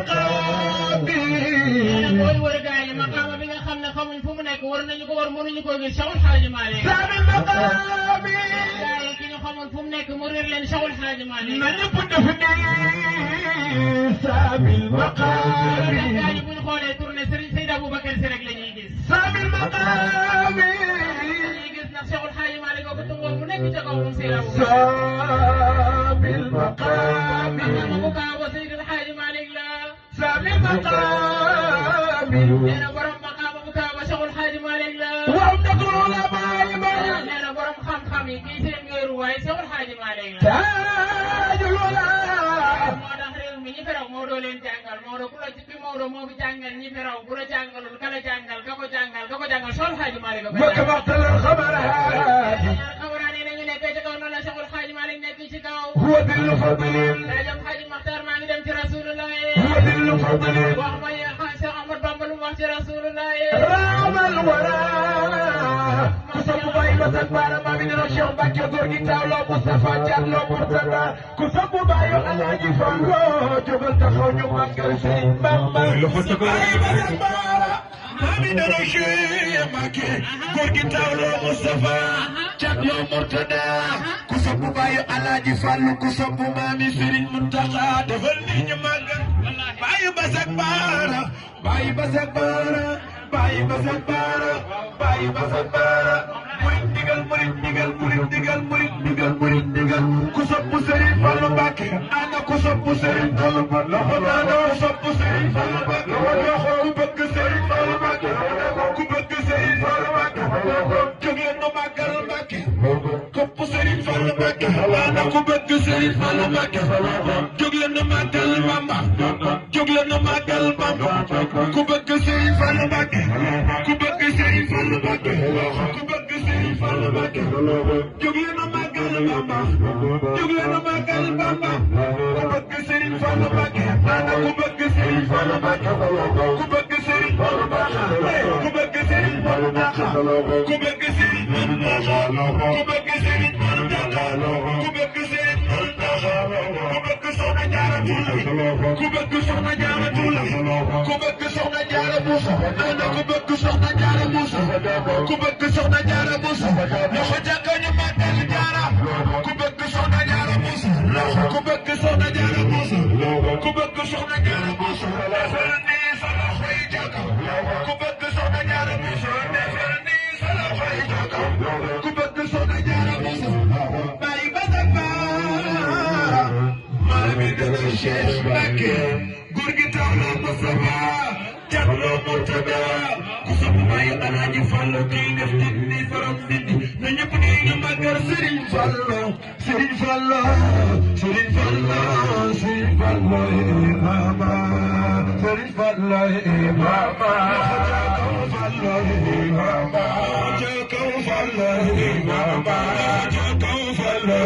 المقابر mooy wër gaa yi maqaama bi nga xam ne xamuñ fu mu nekk war nañu ko war mënuñu ko gis Cheikhul Hadji Malick سامي المقابر gaa yi ki ñu xamoon fu mu nekk mu réer leen Cheikhul Hadji Malick من يكون فني سامي المقابر gaa yi bu ñu xoolee tourné Serigne Seydi Aboubacar Sy rek la ñuy gis سامي المقابر dañuy gis nag Cheikhul Hadji Malick ko tungoon mu nekk ca kaw moom Seydi Aboubacar سامي المقابر maqaama bu kaawa Seydi El Hadji Malick la سامي المقابر nee na borom maqaama bu kaawa Cheikhul Hadji Malick la وأمدك العلماء من nee na borom xam-xam yi kii seen wéeruwaay Cheikhul Hadji Malick la تاج الولاء moo tax réew mi ñi fi raw Maodo leen jàngal Maodo ku la ci bi Maodo moo fi jàngal ñi fi raw bu la jàngalul ka la jàngal ka ko jàngal Cheikhul Hadji Malick la ko jàngal وكما اقتل الخبر هادي xabaraan yi nañu nekk ci kaw noonu la Cheikhul Hadji Malick nekk ci kaw هو ذي الفضل rajo Hadji Makhtar maa ngi dem ci Rasulullah هو ذي الفضل wax ma yéen Cheikh Ahmad Bamba lu mu wax ci Rasulullah رام الوراء كسب باي وسبارة ما من الشيخ باكر دوري تاولو مصطفى جارلو مرتضى كسب باي الحاج فالو جبل تخوني مانجل سيد بابا باي وسبارة ما من الشيخ باكر دوري تاولو مصطفى جارلو مرتضى كسب باي الحاج فالو كسب مامي سيرين منتقى دفلني مانجل باي وسبارة باي وسبارة باي وسبارة باي وسبارة murid digal murid digal murid digal murid digal murid digal ku sopp Serigne Fallou Mbacké ana ku sopp Serigne Fallou Mbacké loxo naa ku sopp Serigne Fallou Mbacké loxo ku bëgg Serigne Fallou Mbacké ku bëgg Serigne Fallou Mbacké jóg leen nu màggal Mbacké sopp Serigne Fallou Mbacké ana ku bëgg Serigne Fallou Mbacké jóg leen nu màggal Bamba jóg leen nu màggal Bamba ku bëgg Serigne Fallou Mbacké ku bëgg Serigne Fallou Mbacké ku bëgg Serigne Fallou Mbacké jóg leen nu màggal Bamba jóg leen nu màggal Bamba ku bëgg Serigne Fallou Mbacké ana ku bëgg Serigne Fallou Mbacké ku bëgg Serigne Fallou Mbacké ku bëgg Serigne Fallou Mbacké ku bëgg Serigne Fallou Mbacké ku bëgg Serigne Fallou Mbacké ku bëgg Serigne Fallou Mbacké ku bëgg Soxna Jaara Buso ku bëgg Soxna Jaara Buso ku bëgg Soxna Jaara Buso ana ku bëgg Soxna Jaara Buso ku bëgg Soxna Jaara Buso loxo jàkka ñu màggal Jaara ku bëgg Soxna Jaara Buso ku bëgg Soxna Jaara Buso ku bëgg Soxna Jaara Buso defal nii sa loxo yi jàkka ku bëgg Soxna Jaara Buso defal nii sa loxo yi jàkka ku bëgg Soxna Jaara Buso bàyyi ba sa baara maa mi dana Cheikh Mbacké góor gi taw la Moustapha Diallo Mourtada ku sopp bàyyi Alaaji Fallu kii def nit ni borom nit na ñëpp ni ñu màggal Serigne Fallu Serigne Fallu Serigne Fallu Serigne Fallu mama Serigne Fallu mama Jakaw Fallu mama Jakaw Fallu mama Jakaw Fallu